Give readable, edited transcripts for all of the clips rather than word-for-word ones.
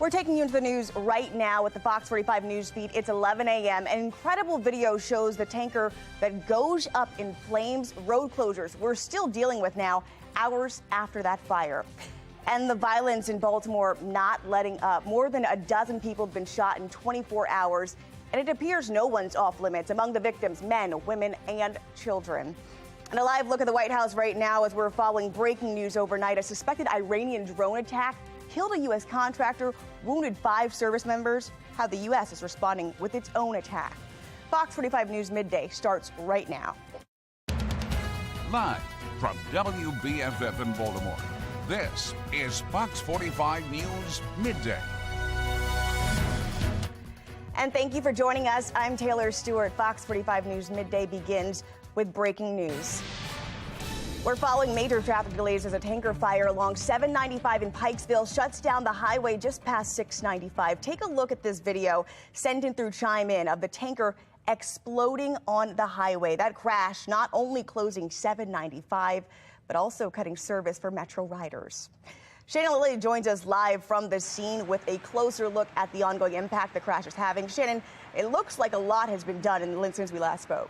We're taking you into the news right now with the Fox 45 news feed. It's 11 a.m. An incredible video shows the tanker that goes up in flames, road closures we're still dealing with now, hours after that fire. And the violence in Baltimore not letting up. More than a dozen people have been shot in 24 hours, and it appears no one's off limits. Among the victims, men, women, and children. And a live look at the White House right now as we're following breaking news overnight. A suspected Iranian drone attack killed a U.S. contractor, wounded 5 service members. How the U.S. is responding with its own attack. Fox 45 News Midday starts right now. Live from WBFF in Baltimore, this is Fox 45 News Midday. And thank you for joining us. I'm Taylor Stewart. Fox 45 News Midday begins with breaking news. We're following major traffic delays as a tanker fire along 795 in Pikesville shuts down the highway just past 695. Take a look at this video sent in through Chime In of the tanker exploding on the highway. That crash not only closing 795, but also cutting service for Metro riders. Shannon Lilly joins us live from the scene with a closer look at the ongoing impact the crash is having. Shannon, it looks like a lot has been done since we last spoke.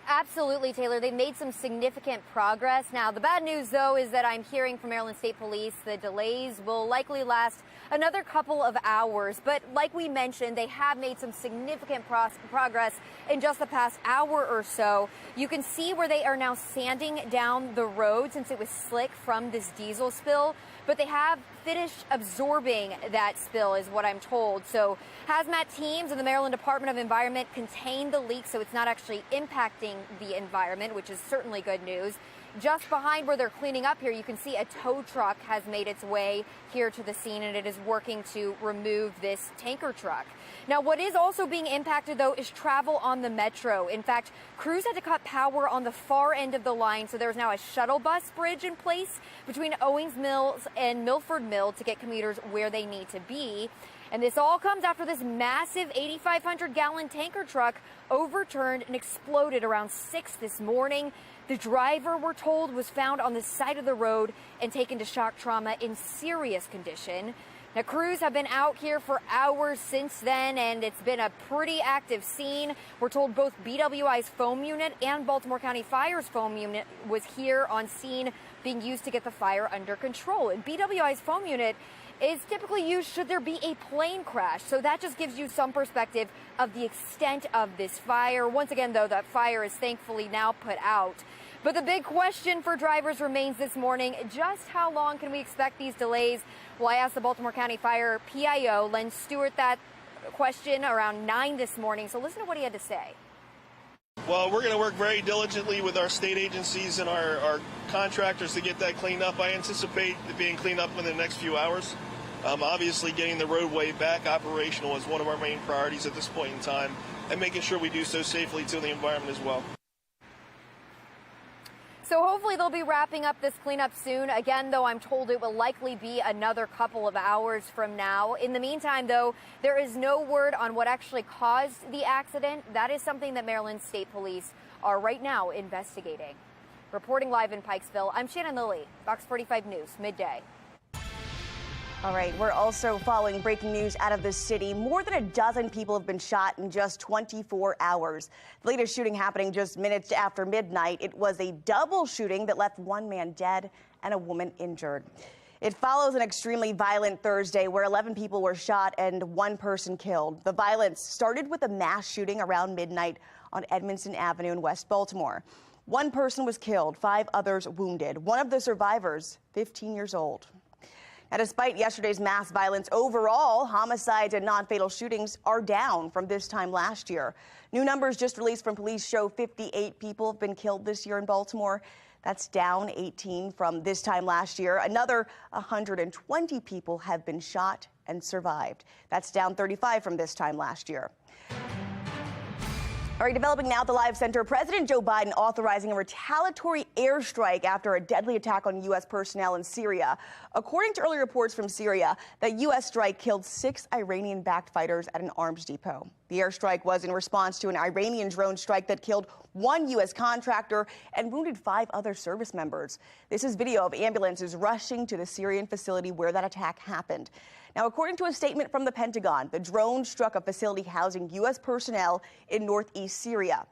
Absolutely, Taylor. They've made some significant progress. Now, the bad news, though, is that I'm hearing from Maryland State Police the delays will likely last another couple of hours. But like we mentioned, they have made some significant progress in just the past hour or so. You can see where they are now sanding down the road since it was slick from this diesel spill. But they have finished absorbing that spill, is what I'm told. So hazmat teams and the Maryland Department of Environment contained the leak, so it's not actually impacting the environment, which is certainly good news. Just behind where they're cleaning up here, you can see a tow truck has made its way here to the scene, and it is working to remove this tanker truck. Now, what is also being impacted, though, is travel on the Metro. In fact, crews had to cut power on the far end of the line, so there's now a shuttle bus bridge in place between Owings Mills and Milford Mill to get commuters where they need to be. And this all comes after this massive 8,500-gallon tanker truck overturned and exploded around 6 this morning. The driver, we're told, was found on the side of the road and taken to shock trauma in serious condition. Now, crews have been out here for hours since then, and it's been a pretty active scene. We're told both BWI's foam unit and Baltimore County Fire's foam unit was here on scene being used to get the fire under control. And BWI's foam unit is typically used should there be a plane crash. So that just gives you some perspective of the extent of this fire. Once again, though, that fire is thankfully now put out. But the big question for drivers remains this morning, just how long can we expect these delays? Well, I asked the Baltimore County Fire PIO, Len Stewart, that question around 9 this morning. So listen to what he had to say. Well, we're going to work very diligently with our state agencies and our contractors to get that cleaned up. I anticipate it being cleaned up in the next few hours. Obviously, getting the roadway back operational is one of our main priorities at this point in time, and making sure we do so safely to the environment as well. So hopefully they'll be wrapping up this cleanup soon. Again, though, I'm told it will likely be another couple of hours from now. In the meantime, though, there is no word on what actually caused the accident. That is something that Maryland State Police are right now investigating. Reporting live in Pikesville, I'm Shannon Lilly, Fox 45 News, Midday. All right, we're also following breaking news out of the city. More than a dozen people have been shot in just 24 hours. The latest shooting happening just minutes after midnight. It was a double shooting that left one man dead and a woman injured. It follows an extremely violent Thursday where 11 people were shot and 1 person killed. The violence started with a mass shooting around midnight on Edmondson Avenue in West Baltimore. 1 person was killed, 5 others wounded. One of the survivors, 15 years old. Now, despite yesterday's mass violence, overall, homicides and non-fatal shootings are down from this time last year. New numbers just released from police show 58 people have been killed this year in Baltimore. That's down 18 from this time last year. Another 120 people have been shot and survived. That's down 35 from this time last year. All right, developing now at the Live Center, President Joe Biden authorizing a retaliatory airstrike after a deadly attack on U.S. personnel in Syria. According to early reports from Syria, the U.S. strike killed 6 Iranian-backed fighters at an arms depot. The airstrike was in response to an Iranian drone strike that killed one U.S. contractor and wounded 5 other service members. This is video of ambulances rushing to the Syrian facility where that attack happened. Now, according to a statement from the Pentagon, the drone struck a facility housing U.S. personnel in northeast Syria.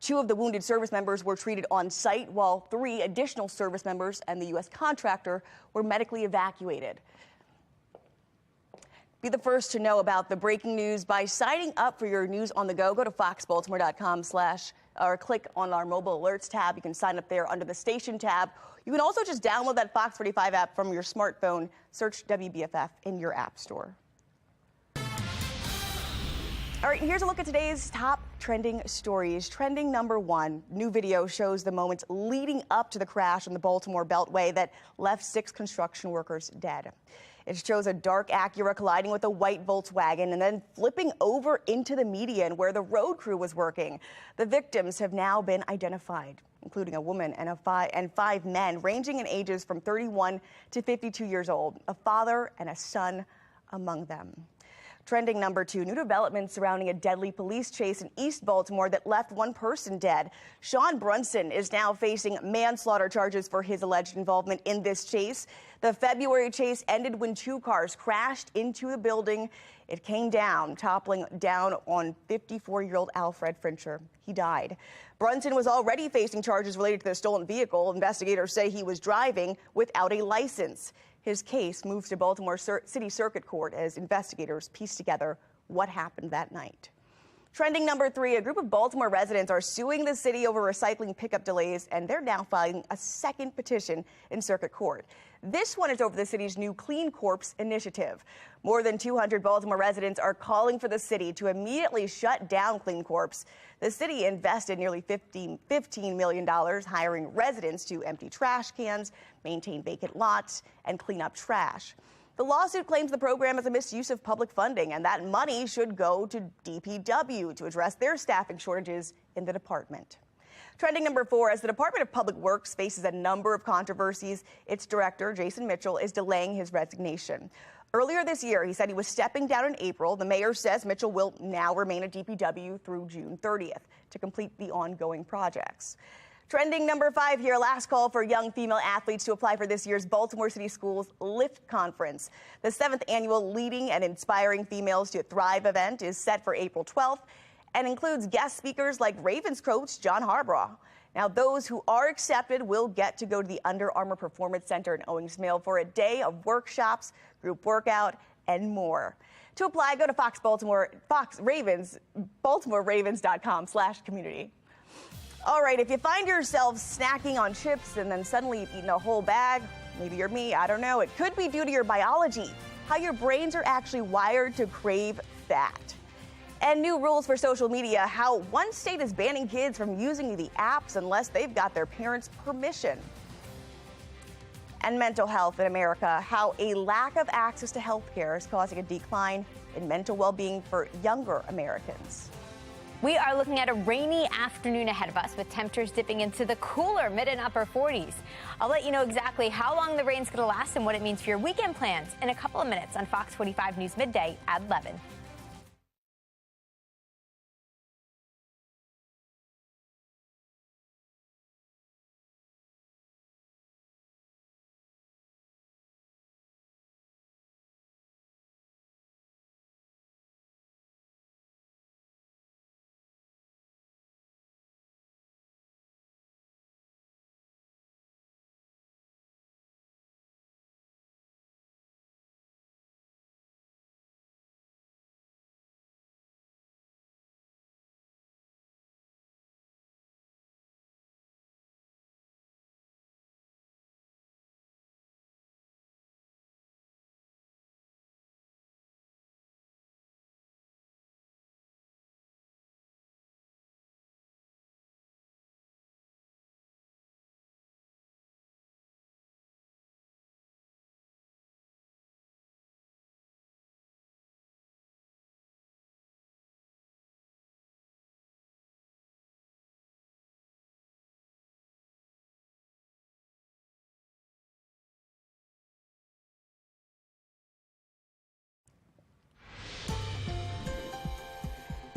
2 of the wounded service members were treated on site, while 3 additional service members and the U.S. contractor were medically evacuated. Be the first to know about the breaking news by signing up for your news on the go. Go to foxbaltimore.com/ or click on our mobile alerts tab. You can sign up there under the station tab. You can also just download that Fox 45 app from your smartphone. Search WBFF in your app store. All right, here's a look at today's top trending stories. Trending number 1, new video shows the moments leading up to the crash on the Baltimore Beltway that left 6 construction workers dead. It shows a dark Acura colliding with a white Volkswagen and then flipping over into the median where the road crew was working. The victims have now been identified, including a woman and 5 men ranging in ages from 31 to 52 years old, a father and a son among them. Trending number 2, new developments surrounding a deadly police chase in East Baltimore that left 1 person dead. Sean Brunson is now facing manslaughter charges for his alleged involvement in this chase. The February chase ended when 2 cars crashed into the building. It came down, toppling down on 54-year-old Alfred Fincher. He died. Brunson was already facing charges related to the stolen vehicle. Investigators say he was driving without a license. His case moves to Baltimore City Circuit Court as investigators piece together what happened that night. Trending number 3, a group of Baltimore residents are suing the city over recycling pickup delays, and they're now filing a second petition in Circuit Court. This one is over the city's new Clean Corps initiative. More than 200 Baltimore residents are calling for the city to immediately shut down Clean Corps. The city invested nearly $15 million hiring residents to empty trash cans, maintain vacant lots, and clean up trash. The lawsuit claims the program is a misuse of public funding and that money should go to DPW to address their staffing shortages in the department. Trending number 4, as the Department of Public Works faces a number of controversies, its director, Jason Mitchell, is delaying his resignation. Earlier this year, he said he was stepping down in April. The mayor says Mitchell will now remain at DPW through June 30th to complete the ongoing projects. Trending number 5 here, last call for young female athletes to apply for this year's Baltimore City Schools Lift Conference. The 7th annual Leading and Inspiring Females to Thrive event is set for April 12th and includes guest speakers like Ravens coach John Harbaugh. Now, those who are accepted will get to go to the Under Armour Performance Center in Owings Mill for a day of workshops, group workout, and more. To apply, go to BaltimoreRavens.com/community. All right, if you find yourself snacking on chips and then suddenly you've eaten a whole bag, maybe you're me, I don't know. It could be due to your biology, how your brains are actually wired to crave fat. And new rules for social media, how one state is banning kids from using the apps unless they've got their parents' permission. And mental health in America, how a lack of access to health care is causing a decline in mental well-being for younger Americans. We are looking at a rainy afternoon ahead of us with temperatures dipping into the cooler mid and upper 40s. I'll let you know exactly how long the rain's going to last and what it means for your weekend plans in a couple of minutes on Fox 45 News Midday at 11.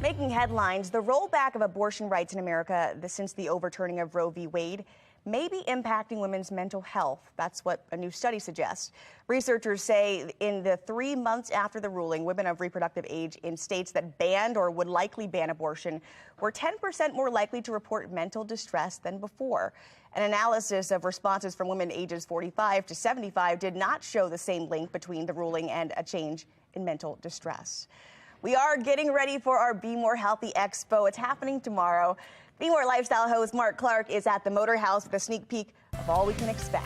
Making headlines, the rollback of abortion rights in America since the overturning of Roe v. Wade may be impacting women's mental health. That's what a new study suggests. Researchers say in the 3 months after the ruling, women of reproductive age in states that banned or would likely ban abortion were 10% more likely to report mental distress than before. An analysis of responses from women ages 45 to 75 did not show the same link between the ruling and a change in mental distress. We are getting ready for our Be More Healthy Expo. It's happening tomorrow. Be More Lifestyle host Mark Clark is at the Motor House with a sneak peek of all we can expect.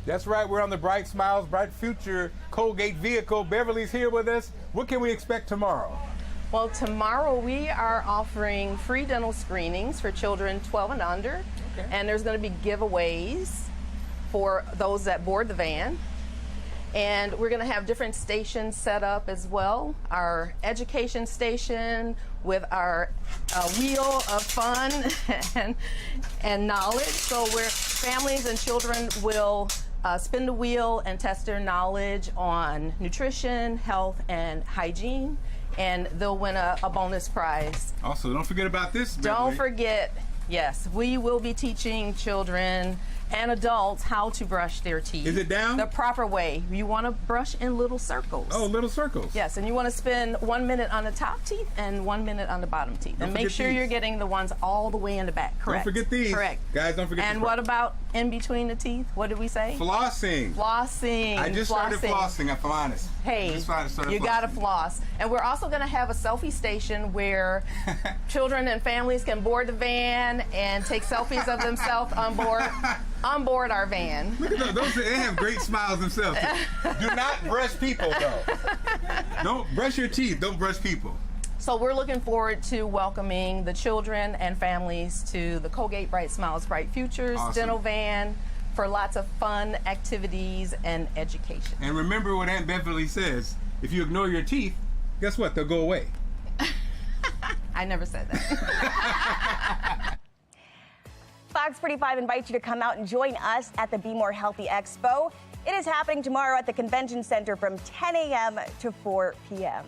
That's right. We're on the Bright Smiles, Bright Future Colgate vehicle. Beverly's here with us. What can we expect tomorrow? Well, tomorrow we are offering free dental screenings for children 12 and under. Okay. And there's going to be giveaways for those that board the van. And we're going to have different stations set up as well. Our education station with our wheel of fun and knowledge. So where families and children will spin the wheel and test their knowledge on nutrition, health, and hygiene. And they'll win a bonus prize. Also, don't forget about this, Beverly. Don't forget, yes, we will be teaching children and adults how to brush their teeth. Is it down? The proper way. You want to brush in little circles. Oh, little circles. Yes, and you want to spend 1 minute on the top teeth and 1 minute on the bottom teeth. And make sure you're getting the ones all the way in the back. Correct. Don't forget these. Correct. Guys, don't forget. And what about in between the teeth? What did we say? Flossing. Flossing. I just started flossing, if I'm honest. Hey, you got to floss. And we're also going to have a selfie station where children and families can board the van and take selfies of themselves on board our van. Look at those. They have great smiles themselves. Do not brush people, though. Don't brush your teeth. Don't brush people. So we're looking forward to welcoming the children and families to the Colgate Bright Smiles, Bright Futures dental van for lots of fun activities and education. And remember what Aunt Beverly says, if you ignore your teeth, guess what? They'll go away. I never said that. FOX45 invites you to come out and join us at the Be More Healthy Expo. It is happening tomorrow at the Convention Center from 10 a.m. to 4 p.m.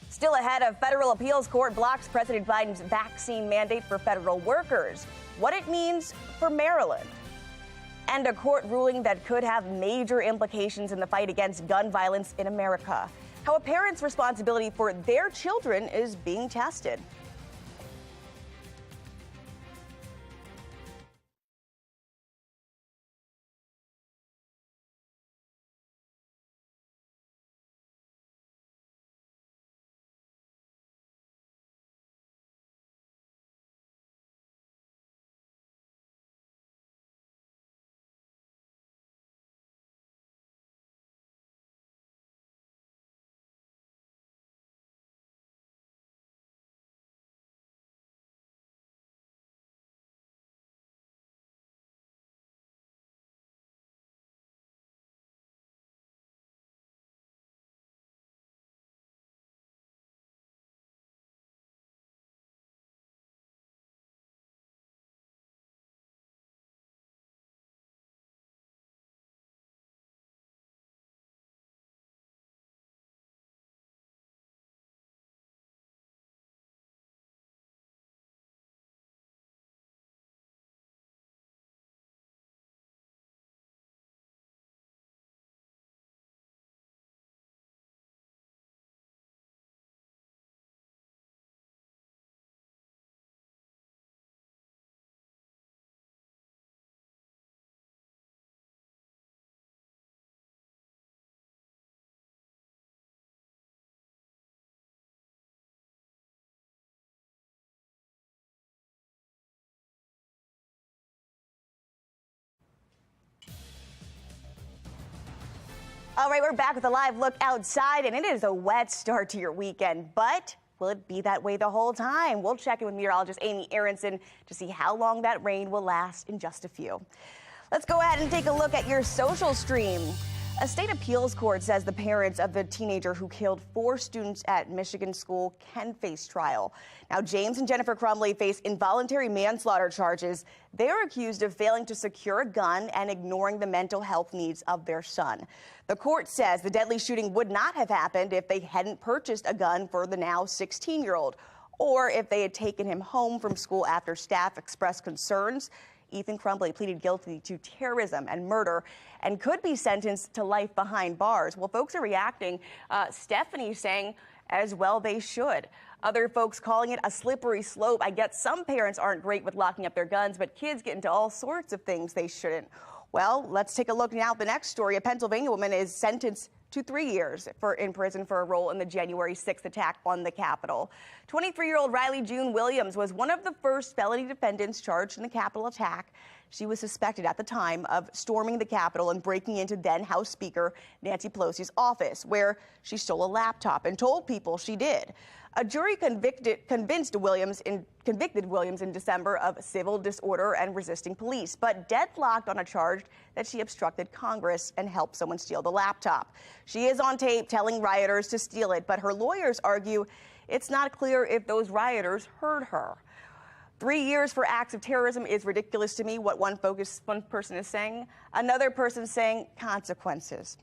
Still ahead, a federal appeals court blocks President Biden's vaccine mandate for federal workers, what it means for Maryland, and a court ruling that could have major implications in the fight against gun violence in America, how a parent's responsibility for their children is being tested. All right, we're back with a live look outside, and it is a wet start to your weekend, but will it be that way the whole time? We'll check in with meteorologist Amy Aronson to see how long that rain will last in just a few. Let's go ahead and take a look at your social stream. A state appeals court says the parents of the teenager who killed 4 students at Michigan school can face trial. Now, James and Jennifer Crumley face involuntary manslaughter charges. They are accused of failing to secure a gun and ignoring the mental health needs of their son. The court says the deadly shooting would not have happened if they hadn't purchased a gun for the now 16-year-old, or if they had taken him home from school after staff expressed concerns. Ethan Crumley pleaded guilty to terrorism and murder and could be sentenced to life behind bars. Well, folks are reacting. Stephanie saying as well they should. Other folks calling it a slippery slope. I get some parents aren't great with locking up their guns, but kids get into all sorts of things they shouldn't. Well, let's take a look now at the next story. A Pennsylvania woman is sentenced to 3 years in prison for a role in the January 6th attack on the Capitol. 23-year-old Riley June Williams was one of the first felony defendants charged in the Capitol attack. She was suspected at the time of storming the Capitol and breaking into then House Speaker Nancy Pelosi's office, where she stole a laptop and told people she did. A jury convicted Williams in December of civil disorder and resisting police, but deadlocked on a charge that she obstructed Congress and helped someone steal the laptop. She is on tape telling rioters to steal it, but her lawyers argue it's not clear if those rioters heard her. 3 years for acts of terrorism is ridiculous to me, what one person is saying. Another person saying consequences.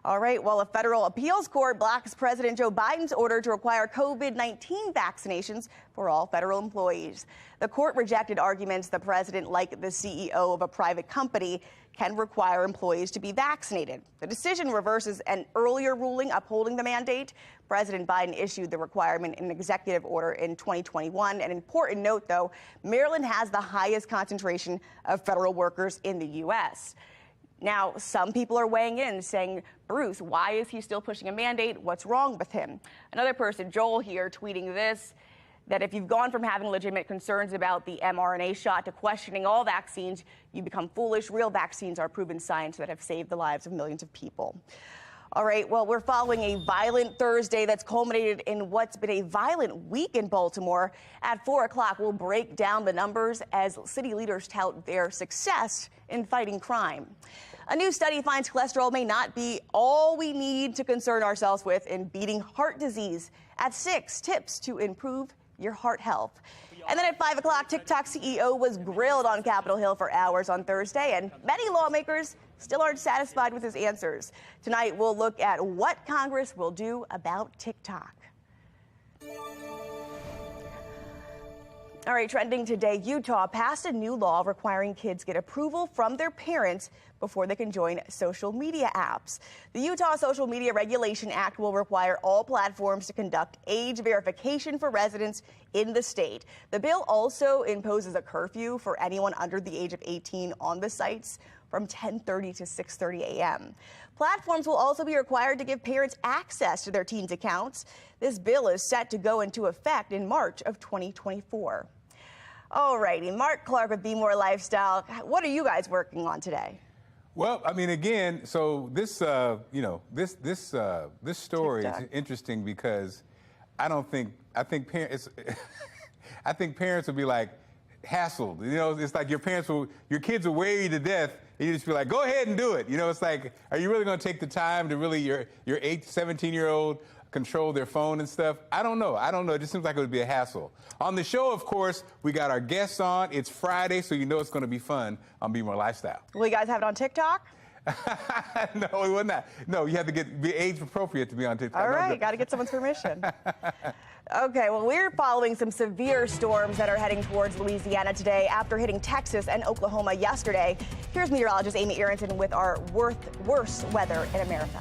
All right, well, a federal appeals court blocks President Joe Biden's order to require COVID-19 vaccinations for all federal employees. The court rejected arguments the president, like the CEO of a private company, can require employees to be vaccinated. The decision reverses an earlier ruling upholding the mandate. President Biden issued the requirement in an executive order in 2021. An important note, though, Maryland has the highest concentration of federal workers in the U.S. Now, some people are weighing in saying, Bruce, why is he still pushing a mandate? What's wrong with him? Another person, Joel here, tweeting this, that if you've gone from having legitimate concerns about the mRNA shot to questioning all vaccines, you become foolish. Real vaccines are proven science that have saved the lives of millions of people. All right, well, we're following a violent Thursday that's culminated in what's been a violent week in Baltimore. At 4 o'clock, we'll break down the numbers as city leaders tout their success in fighting crime. A new study finds cholesterol may not be all we need to concern ourselves with in beating heart disease. At 6, tips to improve your heart health. And then at 5 o'clock, TikTok CEO was grilled on Capitol Hill for hours on Thursday, and many lawmakers still aren't satisfied with his answers. Tonight, we'll look at what Congress will do about TikTok. All right, trending today, Utah passed a new law requiring kids get approval from their parents before they can join social media apps. The Utah Social Media Regulation Act will require all platforms to conduct age verification for residents in the state. The bill also imposes a curfew for anyone under the age of 18 on the sites from 10:30 to 6:30 a.m. Platforms will also be required to give parents access to their teens' accounts. This bill is set to go into effect in March of 2024. All righty, Mark Clark with Be More Lifestyle. What are you guys working on today? Well, I mean, again, so this, this story TikTok is interesting because I think parents, I think parents will be like hassled. You know, it's like your kids will wear you to death, and you just be like, go ahead and do it. You know, it's like, are you really going to take the time to really your 17-year-old control their phone and stuff? I don't know. It just seems like it would be a hassle. On the show, of course, we got our guests on. It's Friday, so you know it's going to be fun on Be More Lifestyle. Will you guys have it on TikTok? No, we will not. No, you have to be age appropriate to be on TikTok. All right, got to get someone's permission. Okay, well, we're following some severe storms that are heading towards Louisiana today after hitting Texas and Oklahoma yesterday. Here's meteorologist Amy Aronson with our worst weather in America.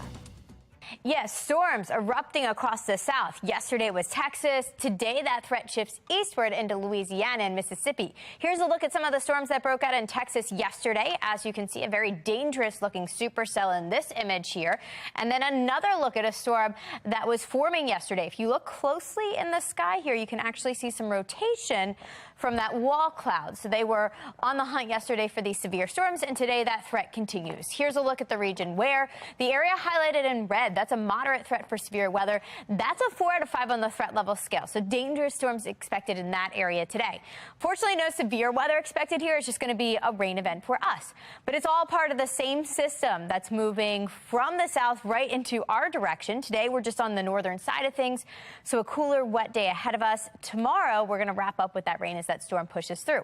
Yes, storms erupting across the south. Yesterday was Texas. Today, that threat shifts eastward into Louisiana and Mississippi. Here's a look at some of the storms that broke out in Texas yesterday. As you can see, a very dangerous looking supercell in this image here. And then another look at a storm that was forming yesterday. If you look closely in the sky here, you can actually see some rotation from that wall cloud. So they were on the hunt yesterday for these severe storms, and today that threat continues. Here's a look at the region where the area highlighted in red, that's a moderate threat for severe weather. That's a 4 out of 5 on the threat level scale. So dangerous storms expected in that area today. Fortunately, no severe weather expected here. It's just going to be a rain event for us. But it's all part of the same system that's moving from the south right into our direction. Today, we're just on the northern side of things. So a cooler, wet day ahead of us. Tomorrow, we're going to wrap up with that rain as that storm pushes through.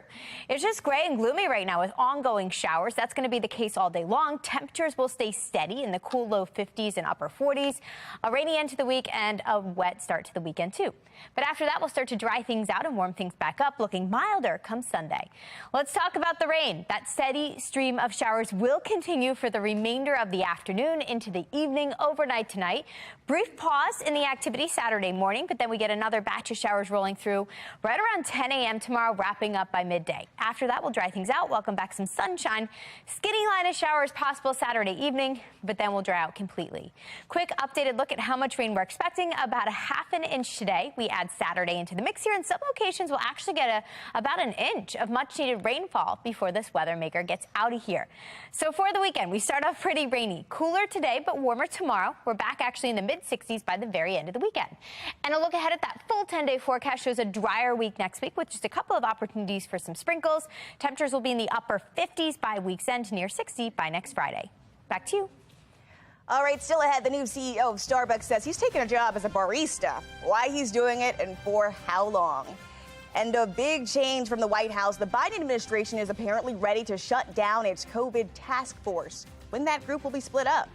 It's just gray and gloomy right now with ongoing showers. That's going to be the case all day long. Temperatures will stay steady in the cool low 50s and upper 40s. A rainy end to the week and a wet start to the weekend, too. But after that, we'll start to dry things out and warm things back up, looking milder come Sunday. Let's talk about the rain. That steady stream of showers will continue for the remainder of the afternoon into the evening, overnight tonight. Brief pause in the activity Saturday morning, but then we get another batch of showers rolling through right around 10 a.m. tomorrow, wrapping up by midday. After that, we'll dry things out, welcome back some sunshine. Skinny line of showers possible Saturday evening, but then we'll dry out completely. Quick updated look at how much rain we're expecting. About a half an inch today. We add Saturday into the mix here, and some locations will actually get about an inch of much-needed rainfall before this weather maker gets out of here. So for the weekend, we start off pretty rainy. Cooler today, but warmer tomorrow. We're back actually in the mid-60s by the very end of the weekend. And a look ahead at that full 10-day forecast shows a drier week next week with just a couple of opportunities for some sprinkles. Temperatures will be in the upper 50s by week's end, near 60 by next Friday. Back to you. All right, still ahead, the new CEO of Starbucks says he's taking a job as a barista. Why he's doing it and for how long. And a big change from the White House. The Biden administration is apparently ready to shut down its COVID task force when that group will be split up.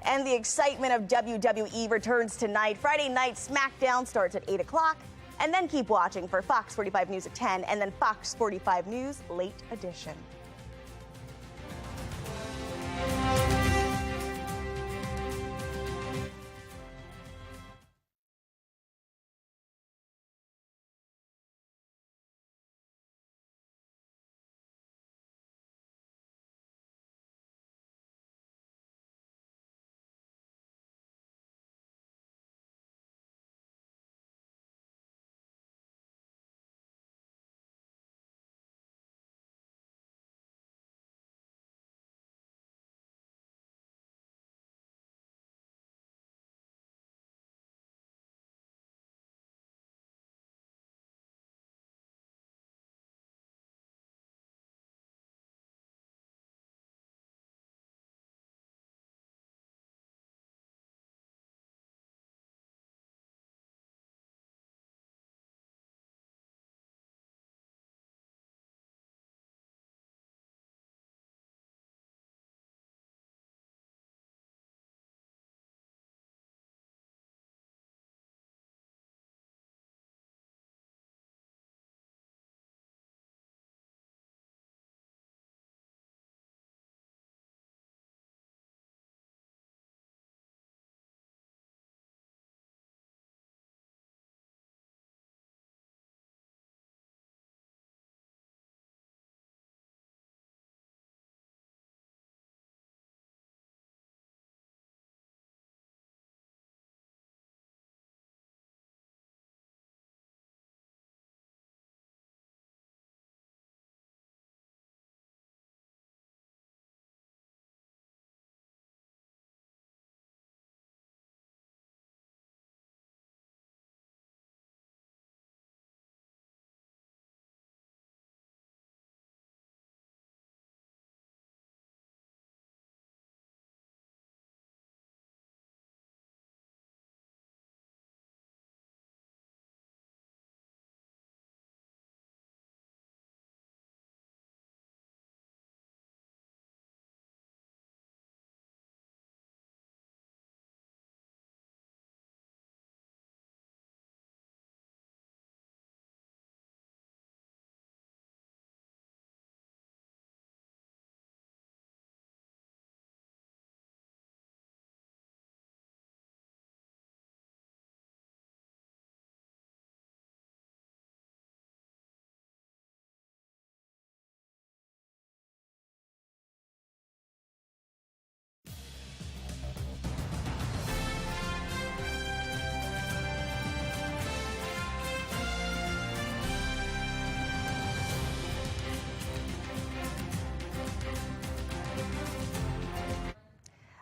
And the excitement of WWE returns tonight. Friday night SmackDown starts at 8 o'clock. And then keep watching for Fox 45 News at 10 and then Fox 45 News Late Edition.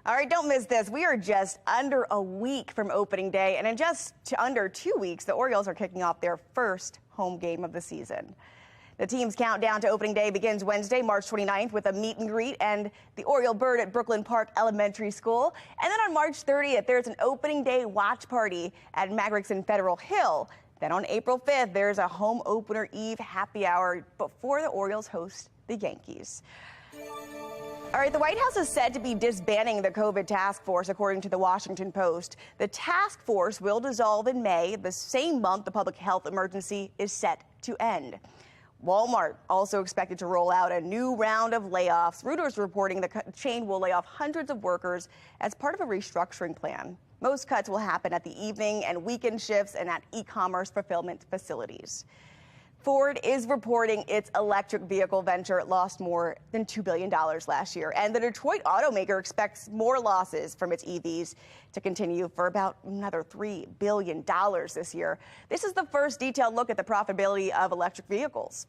All right, don't miss this. We are just under a week from opening day, and in just under 2 weeks, the Orioles are kicking off their first home game of the season. The team's countdown to opening day begins Wednesday, March 29th, with a meet and greet and the Oriole Bird at Brooklyn Park Elementary School. And then on March 30th, there's an opening day watch party at Mavericks in Federal Hill. Then on April 5th, there's a home opener eve happy hour before the Orioles host the Yankees. All right, the White House is said to be disbanding the COVID task force, according to the Washington Post. The task force will dissolve in May, the same month the public health emergency is set to end. Walmart also expected to roll out a new round of layoffs. Reuters reporting the chain will lay off hundreds of workers as part of a restructuring plan. Most cuts will happen at the evening and weekend shifts and at e-commerce fulfillment facilities. Ford is reporting its electric vehicle venture lost more than $2 billion last year. And the Detroit automaker expects more losses from its EVs to continue for about another $3 billion this year. This is the first detailed look at the profitability of electric vehicles.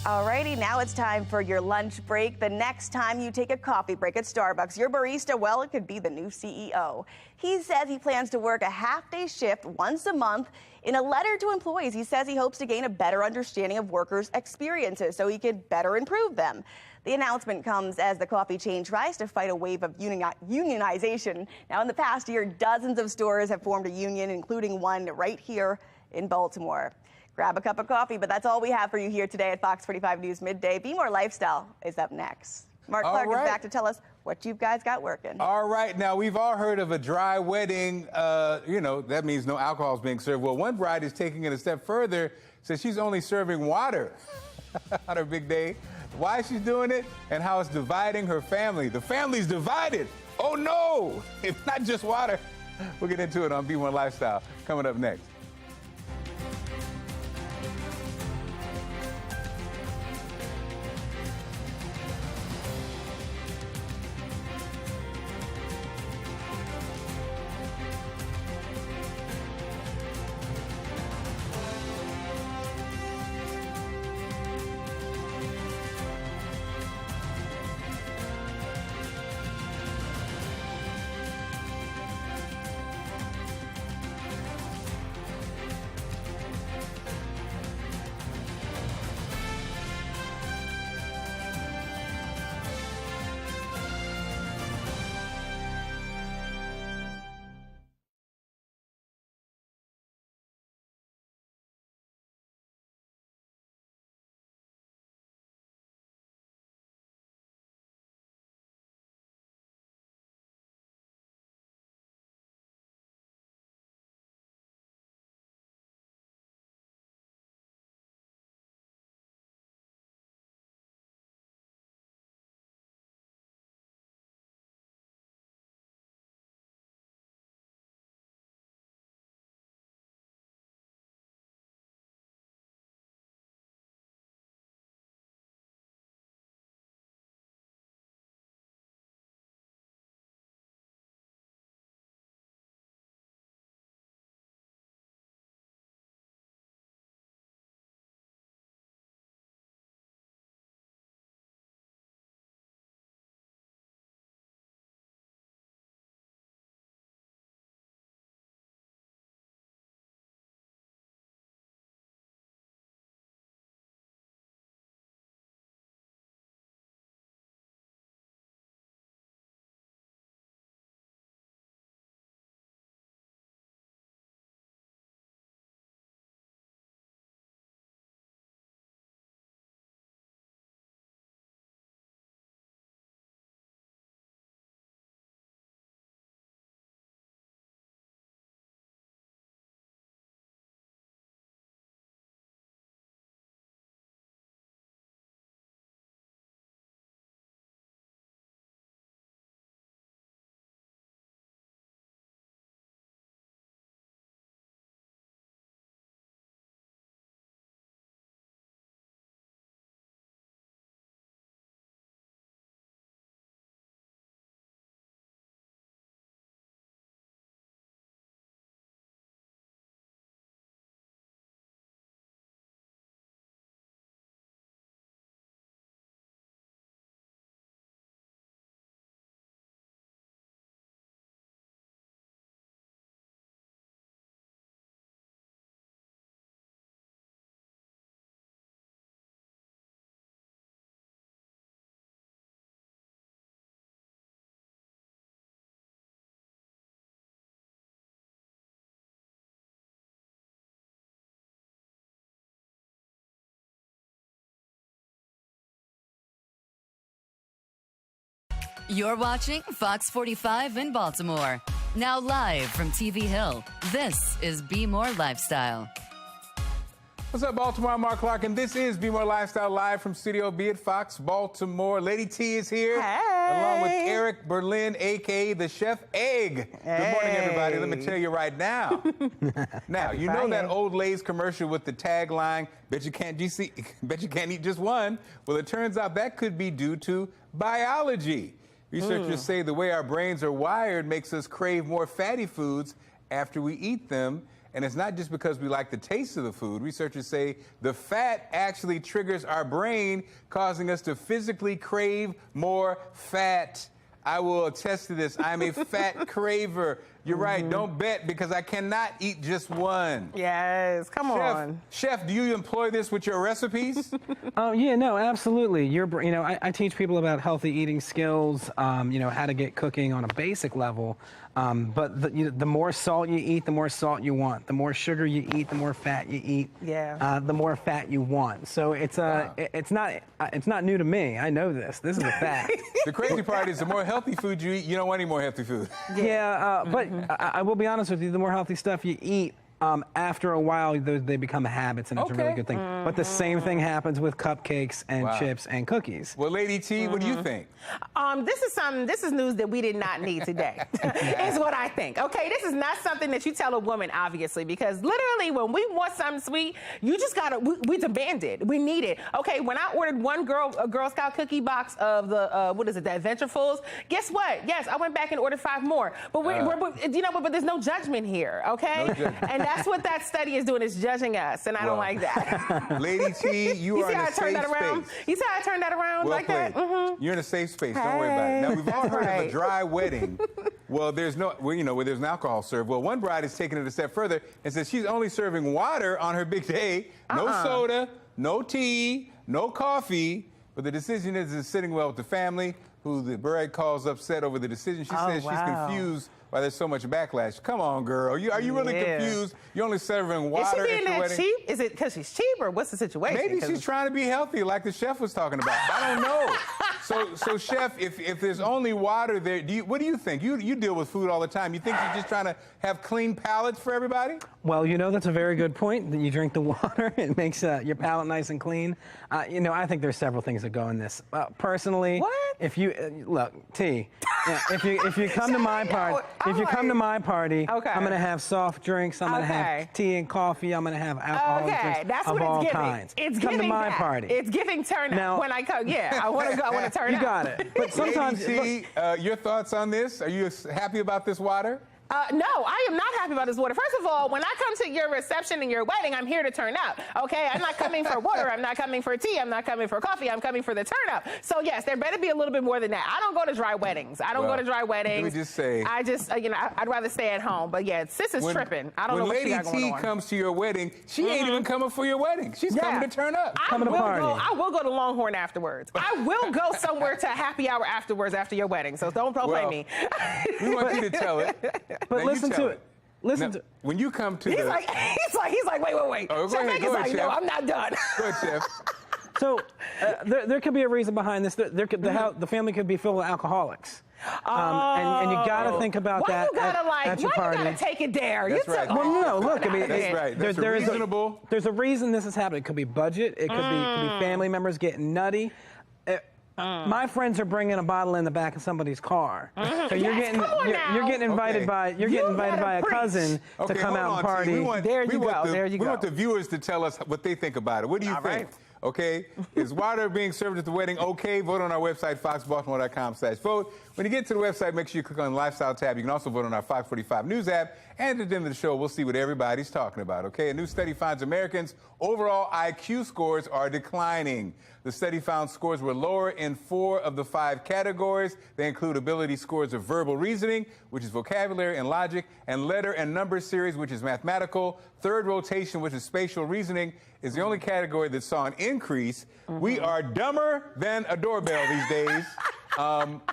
Alrighty, now it's time for your lunch break. The next time you take a coffee break at Starbucks, your barista, well, it could be the new CEO. He says he plans to work a half-day shift once a month. In a letter to employees, he says he hopes to gain a better understanding of workers' experiences so he could better improve them. The announcement comes as the coffee chain tries to fight a wave of unionization. Now, in the past year, dozens of stores have formed a union, including one right here in Baltimore. Grab a cup of coffee, but that's all we have for you here today at Fox 45 News Midday. Be More Lifestyle is up next. Mark Clark is back to tell us what you guys got working. All right. Now, we've all heard of a dry wedding. That means no alcohol is being served. Well, one bride is taking it a step further, says she's only serving water on her big day. Why she's doing it and how it's dividing her family. The family's divided. Oh, no. It's not just water. We'll get into it on Be More Lifestyle coming up next. You're watching Fox 45 in Baltimore. Now live from TV Hill, this is Be More Lifestyle. What's up, Baltimore? I'm Mark Clark, and this is Be More Lifestyle live from Studio B at Fox Baltimore. Lady T is here, along with Eric Berlin, a.k.a. the Chef Egg. Hey. Good morning, everybody. Let me tell you right now. Now, you know that old Lay's commercial with the tagline, bet you can't eat just one? Well, it turns out that could be due to biology. Researchers say the way our brains are wired makes us crave more fatty foods after we eat them. And it's not just because we like the taste of the food. Researchers say the fat actually triggers our brain, causing us to physically crave more fat. I will attest to this. I'm a fat craver. You're right. Don't bet, because I cannot eat just one. Yes, come on. Chef, do you employ this with your recipes? Yeah, no, absolutely. I teach people about healthy eating skills, how to get cooking on a basic level. But the more salt you eat, the more salt you want. The more sugar you eat, the more fat you eat. Yeah. The more fat you want. So it's not new to me. I know this. This is a fact. The crazy part is the more healthy food you eat, you don't want any more healthy food. Yeah, but I will be honest with you. The more healthy stuff you eat, after a while, they become habits, and it's a really good thing. But the same thing happens with cupcakes and chips and cookies. Well, Lady T, what do you think? This is news that we did not need today, is what I think. Okay, this is not something that you tell a woman, obviously, because literally when we want something sweet, you just gotta, we demand it. We need it. Okay, when I ordered a Girl Scout cookie box of the, the Adventurefuls, guess what? Yes, I went back and ordered 5 more. But but there's no judgment here, okay? No judgment. And that's what that study is doing, is judging us, and I don't like that. Lady T, you are in a safe space. You see how I turned that around like that? You're in a safe space. Don't worry about it. Now, we've all heard of a dry wedding. Well, there's where there's an alcohol served. Well, one bride is taking it a step further and says she's only serving water on her big day. No soda, no tea, no coffee. But the decision is sitting well with the family, who the bride calls upset over the decision. She says she's confused why there's so much backlash. Come on, girl. Are you really confused? You're only serving water. Is she being that cheap? Is it because she's cheap, or what's the situation? Maybe she's trying to be healthy, like the chef was talking about. I don't know. So chef, if there's only water there, what do you think? You deal with food all the time. You think she's just trying to have clean palates for everybody? Well, that's a very good point. That you drink the water, it makes your palate nice and clean. I think there's several things that go in this. Personally, if you look, T, if you come to my party. If you come to my party, I'm going to have soft drinks. I'm going to have tea and coffee. I'm going to have alcoholic drinks that's of what all it's giving. kinds. It's come giving to my that. party. It's giving turn up now, when I come. Yeah, I want to go. I want to turn up. You got it. But sometimes, Lady T, your thoughts on this? Are you happy about this water? No, I am not happy about this water. First of all, when I come to your reception and your wedding, I'm here to turn up, okay? I'm not coming for water. I'm not coming for tea. I'm not coming for coffee. I'm coming for the turn up. So, yes, there better be a little bit more than that. I don't go to dry weddings. I don't go to dry weddings. Let me just say. I'd rather stay at home. But, yeah, sis is tripping. I don't know what she got going on. When Lady T comes to your wedding, she ain't even coming for your wedding. She's coming to turn up. Coming to party. I will go to Longhorn afterwards. I will go somewhere to happy hour afterwards after your wedding. So don't blame me. We want you to tell it. But listen to it. When you come to he's like, wait. Oh, go ahead, Chef. No, I'm not done. Go ahead, Chef. So there could be a reason behind this. The family could be filled with alcoholics. And you got to think about that at your party. You got to take it there? That's right. Well, no, look, I mean, that's right. That's reasonable. There's a reason this is happening. It could be budget. It could be family members getting nutty. My friends are bringing a bottle in the back of somebody's car, so you're getting invited by a cousin to come out and party. There you go. We want the viewers to tell us what they think about it. What do you think? Right. Okay, is water being served at the wedding okay? Vote on our website, foxbaltimore.com/vote. When you get to the website, make sure you click on the Lifestyle tab. You can also vote on our Fox 45 News app. And at the end of the show, we'll see what everybody's talking about, okay? A new study finds Americans' overall IQ scores are declining. The study found scores were lower in 4 of the 5 categories. They include ability scores of verbal reasoning, which is vocabulary and logic, and letter and number series, which is mathematical. Third rotation, which is spatial reasoning, is the only category that saw an increase. We are dumber than a doorbell these days.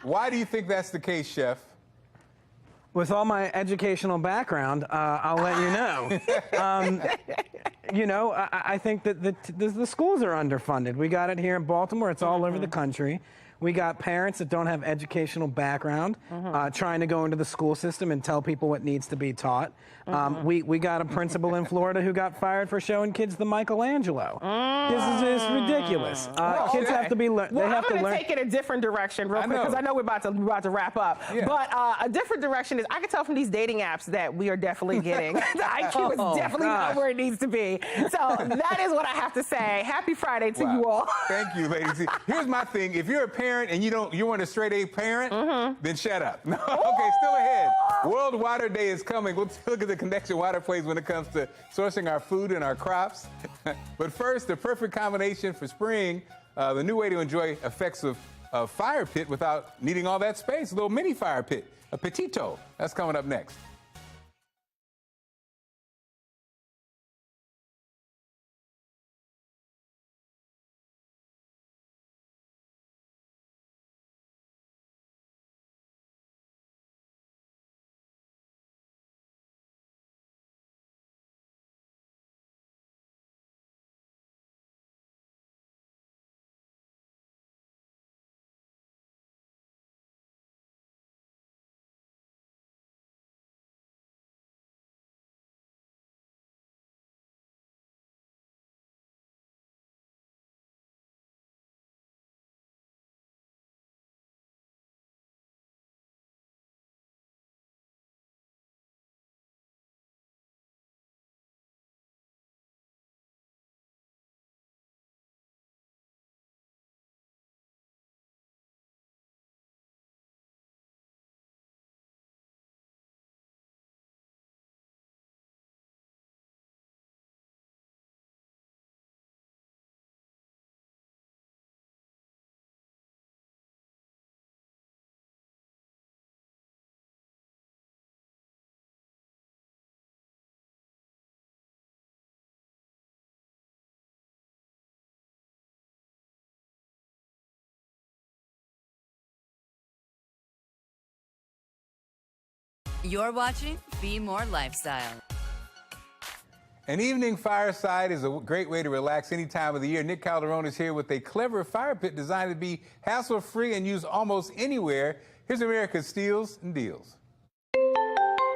Why do you think that's the case, Chef? With all my educational background, I'll let you know. I think that the schools are underfunded. We got it here in Baltimore. It's all over the country. We got parents that don't have educational background trying to go into the school system and tell people what needs to be taught. We got a principal in Florida who got fired for showing kids the Michelangelo. This is just ridiculous. Kids have to be learned. Well, I'm going to take it a different direction real quick because I know we're about to wrap up. Yeah. But a different direction is I can tell from these dating apps that we are definitely getting. The IQ is definitely not where it needs to be. So that is what I have to say. Happy Friday to you all. Thank you, ladies. See, here's my thing. If you're a parent and you want a straight A parent, then shut up. No, okay, still ahead. World Water Day is coming. Let's look at the connection water plays when it comes to sourcing our food and our crops. But first, the perfect combination for spring, the new way to enjoy effects of a fire pit without needing all that space, a little mini fire pit, a petito. That's coming up next. You're watching Be More Lifestyle. An evening fireside is a great way to relax any time of the year. Nick Calderon is here with a clever fire pit designed to be hassle-free and used almost anywhere. Here's America's Steals and Deals.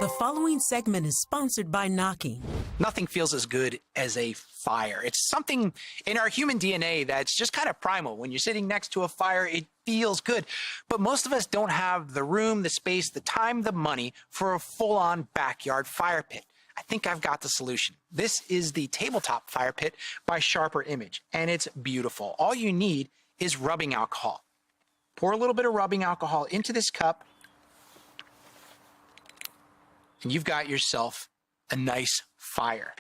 The following segment is sponsored by Knocking. Nothing feels as good as a fire. It's something in our human DNA that's just kind of primal. When you're sitting next to a fire, it feels good. But most of us don't have the room, the space, the time, the money for a full-on backyard fire pit. I think I've got the solution. This is the tabletop fire pit by Sharper Image, and it's beautiful. All you need is rubbing alcohol. Pour a little bit of rubbing alcohol into this cup, and you've got yourself a nice fire.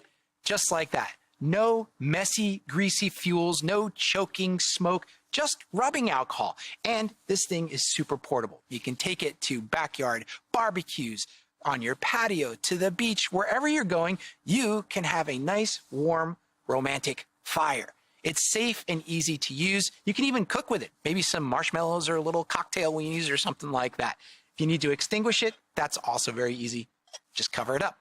Just like that. No messy, greasy fuels, no choking smoke, just rubbing alcohol. And this thing is super portable. You can take it to backyard barbecues, on your patio, to the beach, wherever you're going, you can have a nice, warm, romantic fire. It's safe and easy to use. You can even cook with it. Maybe some marshmallows or a little cocktail weenies or something like that. If you need to extinguish it, that's also very easy. Just cover it up.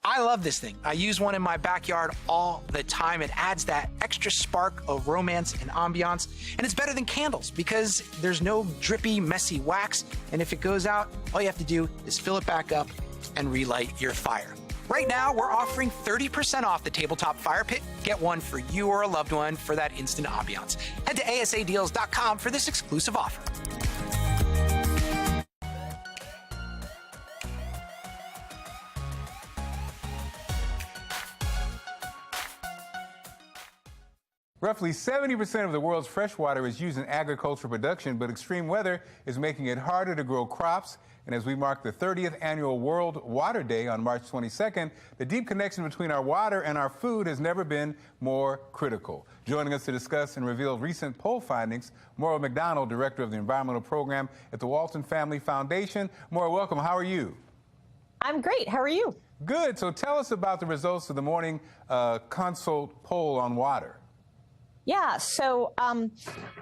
I love this thing. I use one in my backyard all the time. It adds that extra spark of romance and ambiance. And it's better than candles because there's no drippy, messy wax. And if it goes out, all you have to do is fill it back up and relight your fire. Right now, we're offering 30% off the tabletop fire pit. Get one for you or a loved one for that instant ambiance. Head to asadeals.com for this exclusive offer. Roughly 70% of the world's fresh water is used in agricultural production, but extreme weather is making it harder to grow crops. And as we mark the 30th annual World Water Day on March 22nd, the deep connection between our water and our food has never been more critical. Joining us to discuss and reveal recent poll findings, Maura McDonald, Director of the Environmental Program at the Walton Family Foundation. Maura, welcome. How are you? I'm great. How are you? Good. So tell us about the results of the morning consult poll on water. Yeah, so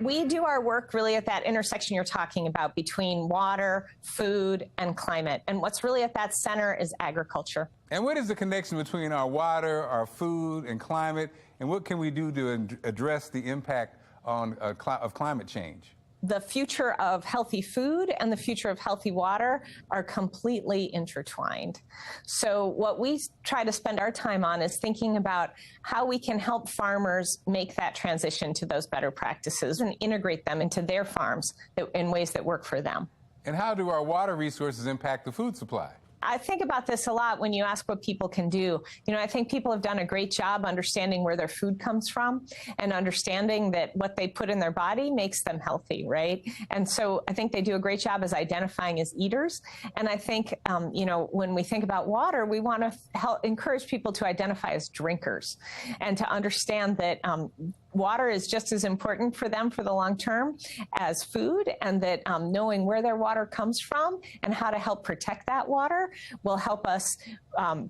we do our work really at that intersection you're talking about between water, food, and climate. And what's really at that center is agriculture. And what is the connection between our water, our food, and climate? And what can we do to address the impact of climate change? the future of healthy food and the future of healthy water are completely intertwined. So what we try to spend our time on is thinking about how we can help farmers make that transition to those better practices and integrate them into their farms in ways that work for them. And how do our water resources impact the food supply? I think about this a lot when you ask what people can do. You know, I think people have done a great job understanding where their food comes from and understanding that what they put in their body makes them healthy, right? And so I think they do a great job as identifying as eaters. And I think, you know, when we think about water, we want to encourage people to identify as drinkers and to understand that water is just as important for them for the long term as food, and that knowing where their water comes from and how to help protect that water will help us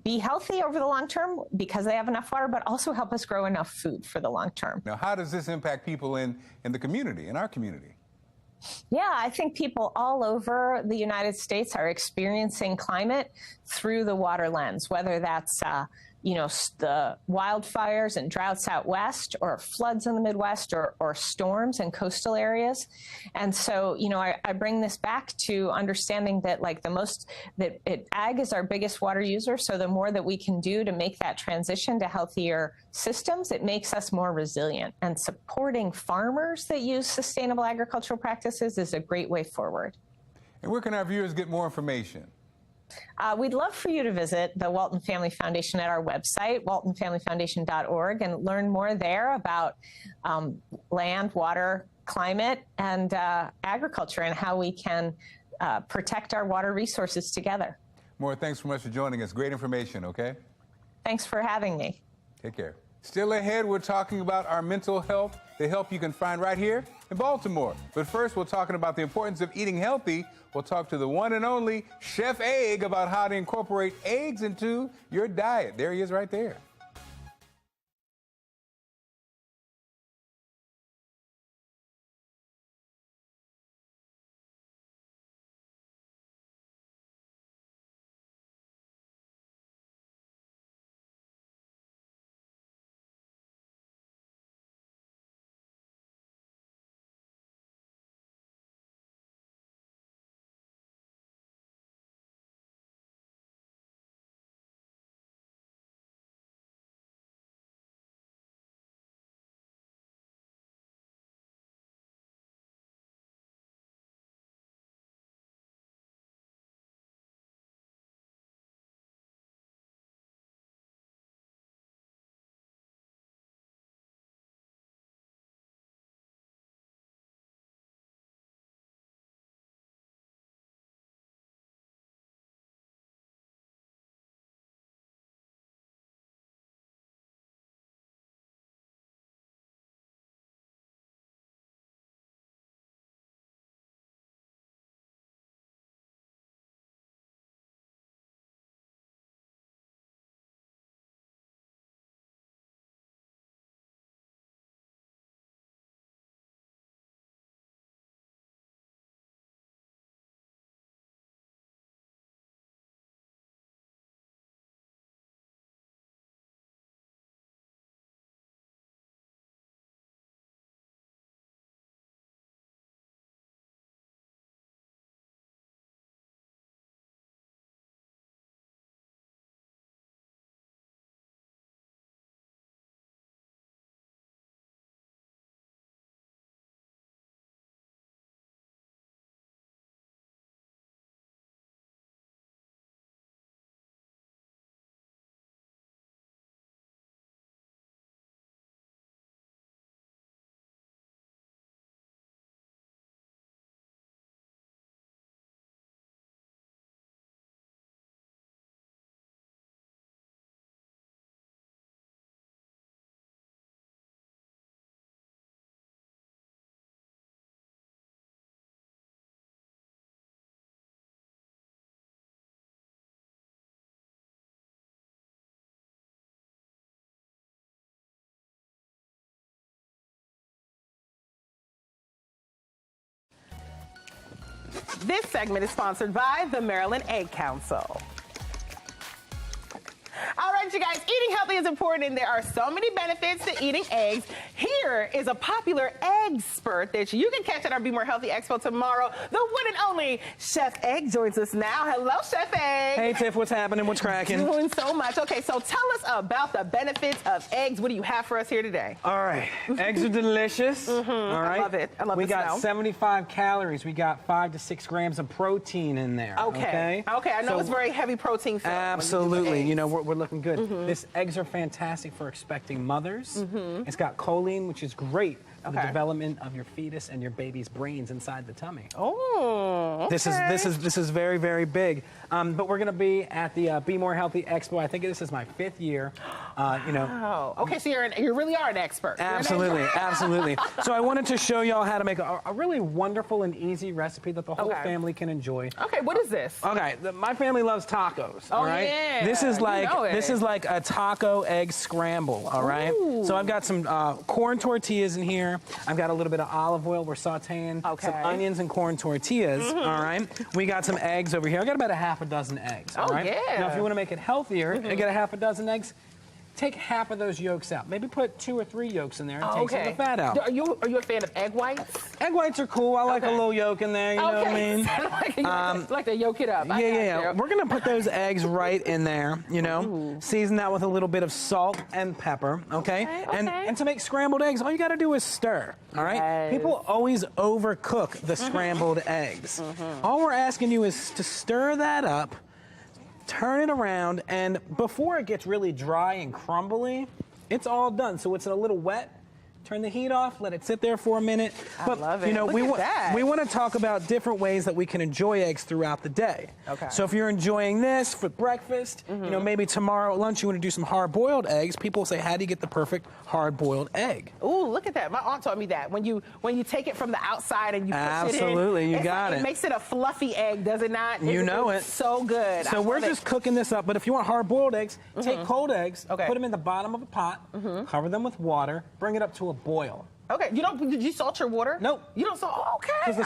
be healthy over the long term because they have enough water, but also help us grow enough food for the long term. Now, how does this impact people in the community, in our community? Yeah, I think people all over the United States are experiencing climate through the water lens, whether that's you know, the wildfires and droughts out west, or floods in the Midwest, or storms in coastal areas. And so, you know, I bring this back to understanding that, like, ag is our biggest water user. So the more that we can do to make that transition to healthier systems, it makes us more resilient. And supporting farmers that use sustainable agricultural practices is a great way forward. And where can our viewers get more information? We'd love for you to visit the Walton Family Foundation at our website, waltonfamilyfoundation.org, and learn more there about land, water, climate, and agriculture, and how we can protect our water resources together. Maura, thanks so much for joining us. Great information, okay? Thanks for having me. Take care. Still ahead, we're talking about our mental health, the help you can find right here in Baltimore. But first, we're talking about the importance of eating healthy. We'll talk to the one and only Chef Egg about how to incorporate eggs into your diet. There he is right there. This segment is sponsored by the Maryland Egg Council. All right, remind you guys, eating healthy is important, and there are so many benefits to eating eggs. Here is a popular expert that you can catch at our Be More Healthy Expo tomorrow. The one and only Chef Egg joins us now. Hello, Chef Egg. Hey, Tiff, what's happening? What's cracking? Doing so much. Okay, so tell us about the benefits of eggs. What do you have for us here today? All right. Eggs are delicious. All right. I love it. I love it. We got 75 calories. We got 5 to 6 grams of protein in there. Okay. Okay. I know So it's very heavy protein filled. absolutely. You know, we're looking good. This eggs are fantastic for expecting mothers. It's got choline, which is great for the development of your fetus and your baby's brains inside the tummy. Oh, okay. This is very, very big. But we're going to be at the Be More Healthy Expo. I think this is my 5th year. You know. Wow. Okay, so you really are an expert. Absolutely, absolutely. So I wanted to show y'all how to make a really wonderful and easy recipe that the whole family can enjoy. Okay, what is this? Okay, my family loves tacos. All right. Yeah. This is You know like a taco egg scramble. All right. Ooh. So I've got some corn tortillas in here. I've got a little bit of olive oil. We're sautéing some onions and corn tortillas. All right. We got some eggs over here. I got about a half a dozen eggs. All right. Yeah. Now, if you want to make it healthier, you get a half a dozen eggs. Take half of those yolks out. Maybe put 2 or 3 yolks in there and take some of the fat out. Are you a fan of egg whites? Egg whites are cool. I like a little yolk in there. You know what I mean? like to yolk it up. Yeah. We're gonna put those eggs right in there. You know, season that with a little bit of salt and pepper. Okay. And to make scrambled eggs, all you got to do is stir. All right. Yes. People always overcook the scrambled eggs. All we're asking you is to stir that up. Turn it around, and before it gets really dry and crumbly, it's all done. So it's a little wet. Turn the heat off, let it sit there for a minute. But, love it. You know, Look we at that. want to talk about different ways that we can enjoy eggs throughout the day. Okay. So if you're enjoying this for breakfast, you know, maybe tomorrow at lunch you want to do some hard-boiled eggs. People say, how do you get the perfect hard-boiled egg? Ooh, look at that. My aunt taught me that. When you take it from the outside and you push it in. Absolutely, you got it. It makes it a fluffy egg, does it not? You know it. So good. So we're just cooking this up, but if you want hard-boiled eggs, take cold eggs, Okay. put them in the bottom of a pot, cover them with water, bring it up to a boil. Okay, did you salt your water? Nope. You don't salt? Okay. Because the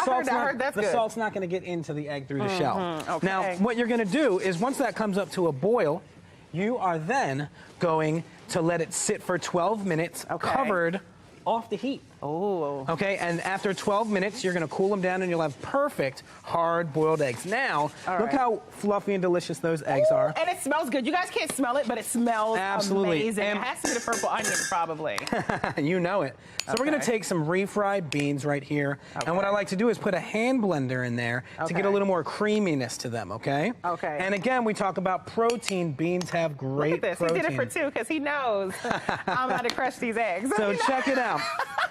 good. salt's not going to get into the egg through the shell. Okay. Now, what you're going to do is once that comes up to a boil, you are then going to let it sit for 12 minutes covered off the heat. Oh. Okay, and after 12 minutes, you're going to cool them down and you'll have perfect hard-boiled eggs. Now, look how fluffy and delicious those eggs are. And it smells good. You guys can't smell it, but it smells amazing. And it has to be the purple onion, probably. You know it. So we're going to take some refried beans right here. And what I like to do is put a hand blender in there to get a little more creaminess to them, okay? Okay. And again, we talk about protein. Beans have great Look at this. protein. He did it for 2 because he knows I'm going to crush these eggs. So check it out.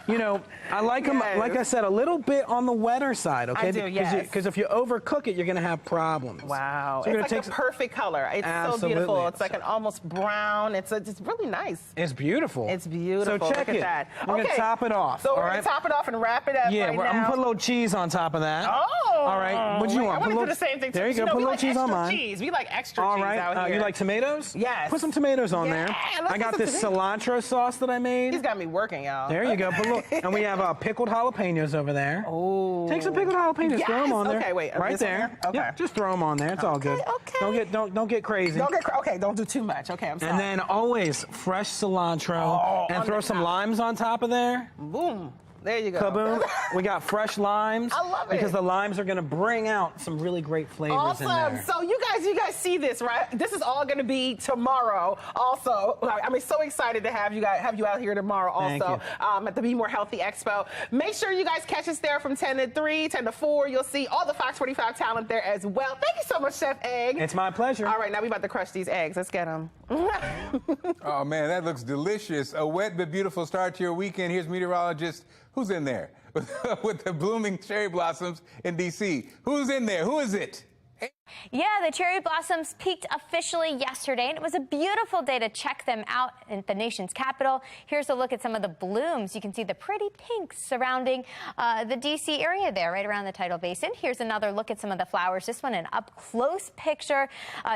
You know, I like them, like I said, a little bit on the wetter side, okay? I do, yes. Because if you overcook it, you're going to have problems. Wow. So It's like a perfect color. It's so beautiful. It's like an almost brown. It's really nice. It's beautiful. It's beautiful. So check Look it. at that. We're going to top it off. So we're going to top it off and wrap it up Yeah, right I'm now. going to put a little cheese on top of that. Oh. All right. What do you want? I want to do the same thing. There you go. Put Put a little like cheese on extra mine. cheese. We like extra All cheese right. out here. You like tomatoes? Yes. Put some tomatoes on there. let's I got put this some tomatoes. cilantro sauce that I made. He's got me working, y'all. There you go. Put a little, and we have pickled jalapenos over there. Oh. Take some pickled jalapenos. Yes. Throw them on there. Okay, wait. Right this on there. Okay. Yep, just throw them on there. It's all good. Okay. Don't get crazy. Okay, don't do too much. Okay, I'm sorry. And then always fresh cilantro and throw some limes on top of there. Boom. There you go. Kaboom. We got fresh limes. I love it. Because the limes are going to bring out some really great flavors in there. So you guys see this, right? This is all going to be tomorrow. Also, I'm so excited to have you out here tomorrow. Also, at the Be More Healthy Expo. Make sure you guys catch us there from 10 to 3, 10 to 4. You'll see all the Fox 45 talent there as well. Thank you so much, Chef Egg. It's my pleasure. All right, now we about to crush these eggs. Let's get them. Oh man, that looks delicious. A wet but beautiful start to your weekend. Here's meteorologist. Who's in there? With the blooming cherry blossoms in D.C. Who's in there? Who is it? Yeah, the cherry blossoms peaked officially yesterday, and it was a beautiful day to check them out in the nation's capital. Here's a look at some of the blooms. You can see the pretty pinks surrounding the D.C. area there, right around the tidal basin. Here's another look at some of the flowers. This one, an up-close picture.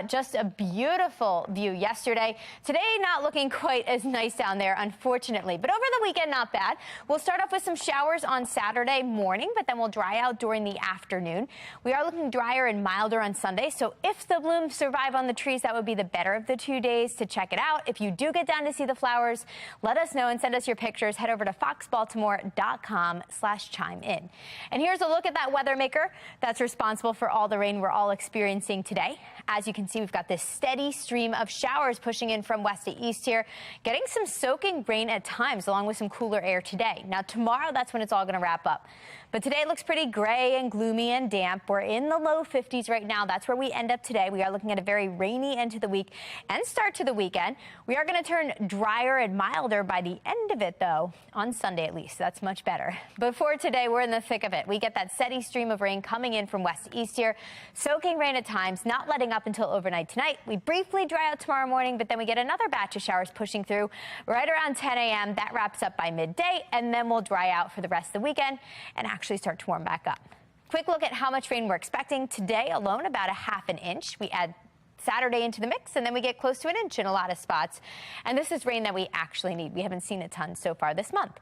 Just a beautiful view yesterday. Today, not looking quite as nice down there, unfortunately. But over the weekend, not bad. We'll start off with some showers on Saturday morning, but then we'll dry out during the afternoon. We are looking drier and milder on Sunday. So if the blooms survive on the trees, that would be the better of the 2 days to check it out. If you do get down to see the flowers, let us know and send us your pictures. Head over to foxbaltimore.com/chime in. And here's a look at that weather maker that's responsible for all the rain we're all experiencing today. As you can see, we've got this steady stream of showers pushing in from west to east here, getting some soaking rain at times along with some cooler air today. Now tomorrow, that's when it's all going to wrap up. But today looks pretty gray and gloomy and damp. We're in the low 50s right now. That's where we end up today. We are looking at a very rainy end to the week and start to the weekend. We are going to turn drier and milder by the end of it, though, on Sunday at least. That's much better. But for today, we're in the thick of it. We get that steady stream of rain coming in from west to east here, soaking rain at times, not letting up until overnight tonight. We briefly dry out tomorrow morning, but then we get another batch of showers pushing through right around 10 a.m. That wraps up by midday, and then we'll dry out for the rest of the weekend and actually start to warm back up. Quick look at how much rain we're expecting today alone, about 1/2 inch. We add Saturday into the mix, and then we get close to 1 inch in a lot of spots. And this is rain that we actually need. We haven't seen a ton so far this month.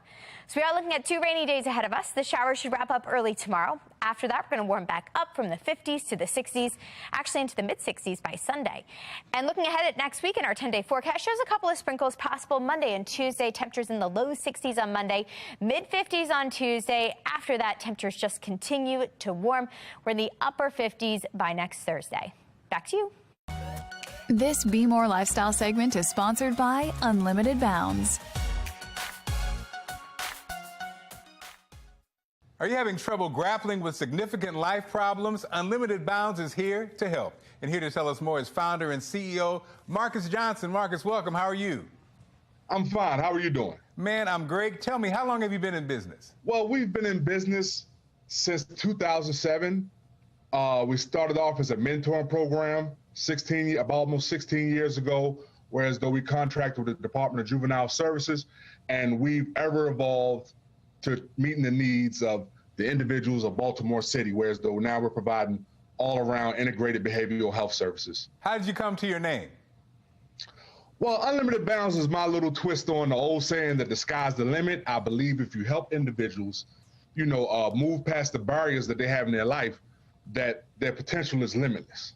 So we are looking at 2 rainy days ahead of us. The showers should wrap up early tomorrow. After that, we're going to warm back up from the 50s to the 60s, actually into the mid-60s by Sunday. And looking ahead at next week, in our 10-day forecast shows a couple of sprinkles possible Monday and Tuesday. Temperatures in the low 60s on Monday, mid-50s on Tuesday. After that, temperatures just continue to warm. We're in the upper 50s by next Thursday. Back to you. This Be More Lifestyle segment is sponsored by Unlimited Bounds. Are you having trouble grappling with significant life problems? Unlimited Bounds is here to help. And here to tell us more is founder and CEO Marcus Johnson. Marcus, welcome. How are you? I'm fine. How are you doing? Man, I'm great. Tell me, how long have you been in business? Well, we've been in business since 2007. We started off as a mentoring program almost 16 years ago, whereas though we contracted with the Department of Juvenile Services, and we've ever evolved to meeting the needs of the individuals of Baltimore City, whereas though now we're providing all-around integrated behavioral health services. How did you come to your name? Well, Unlimited Bounds is my little twist on the old saying that the sky's the limit. I believe if you help individuals, move past the barriers that they have in their life, that their potential is limitless.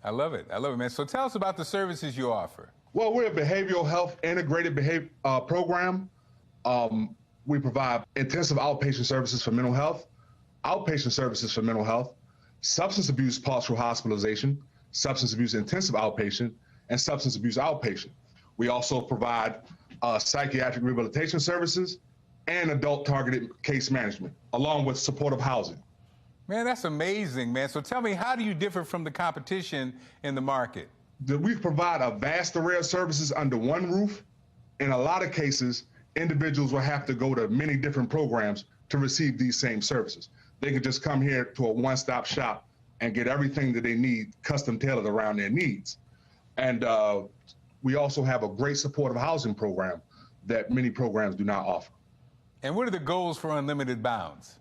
I love it, man. So tell us about the services you offer. Well, we're a behavioral health integrated program. We provide intensive outpatient services for mental health, outpatient services for mental health, substance abuse partial hospitalization, substance abuse intensive outpatient, and substance abuse outpatient. We also provide psychiatric rehabilitation services and adult targeted case management, along with supportive housing. Man, that's amazing, man. So tell me, how do you differ from the competition in the market? We provide a vast array of services under one roof. In a lot of cases, individuals will have to go to many different programs to receive these same services. They could just come here to a one-stop shop and get everything that they need custom tailored around their needs. And we also have a great supportive housing program that many programs do not offer. And what are the goals for Unlimited Bounds?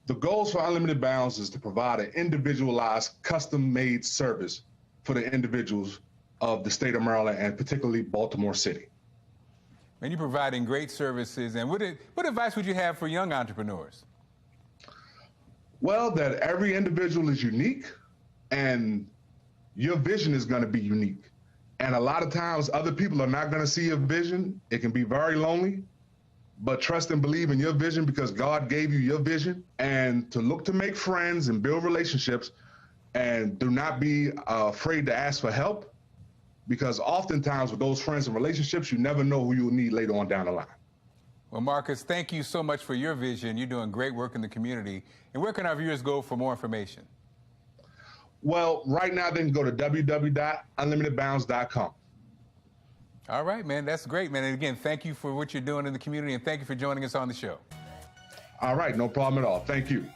The goals for Unlimited Bounds is to provide an individualized, custom-made service for the individuals of the state of Maryland and particularly Baltimore City. And you're providing great services. And what advice would you have for young entrepreneurs? Well, that every individual is unique and your vision is going to be unique. And a lot of times other people are not going to see your vision. It can be very lonely. But trust and believe in your vision because God gave you your vision, and to look to make friends and build relationships, and do not be afraid to ask for help, because oftentimes with those friends and relationships, you never know who you'll need later on down the line. Well, Marcus, thank you so much for your vision. You're doing great work in the community. And where can our viewers go for more information? Well, right now they can go to www.unlimitedbounds.com. All right, man. That's great, man. And again, thank you for what you're doing in the community, and thank you for joining us on the show. All right. No problem at all. Thank you.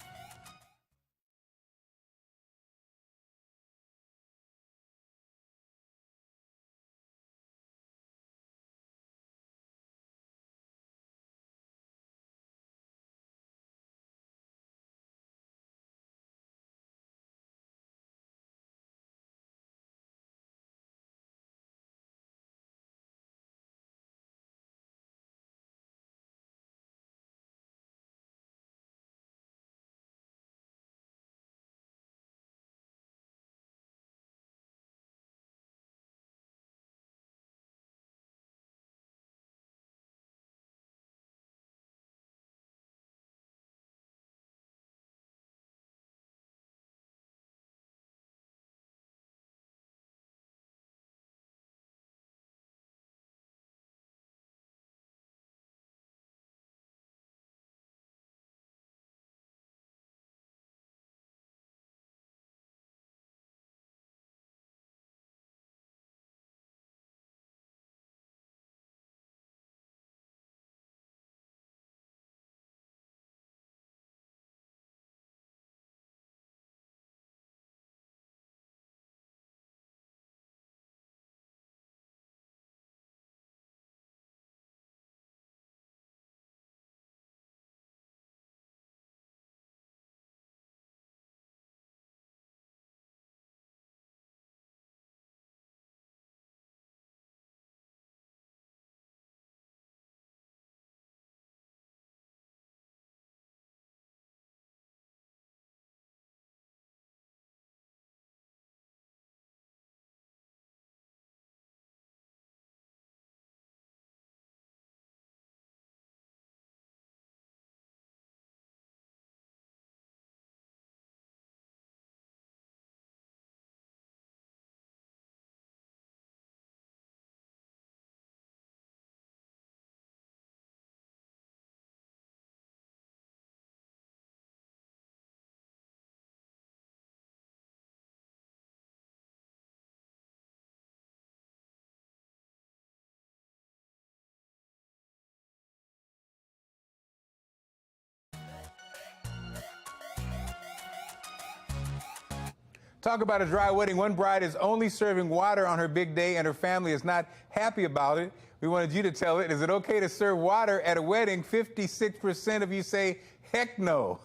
Talk about a dry wedding. One bride is only serving water on her big day, and her family is not happy about it. We wanted you to tell it. Is it okay to serve water at a wedding? 56% of you say, heck no.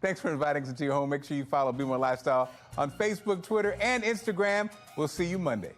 Thanks for inviting us into your home. Make sure you follow Be More Lifestyle on Facebook, Twitter, and Instagram. We'll see you Monday.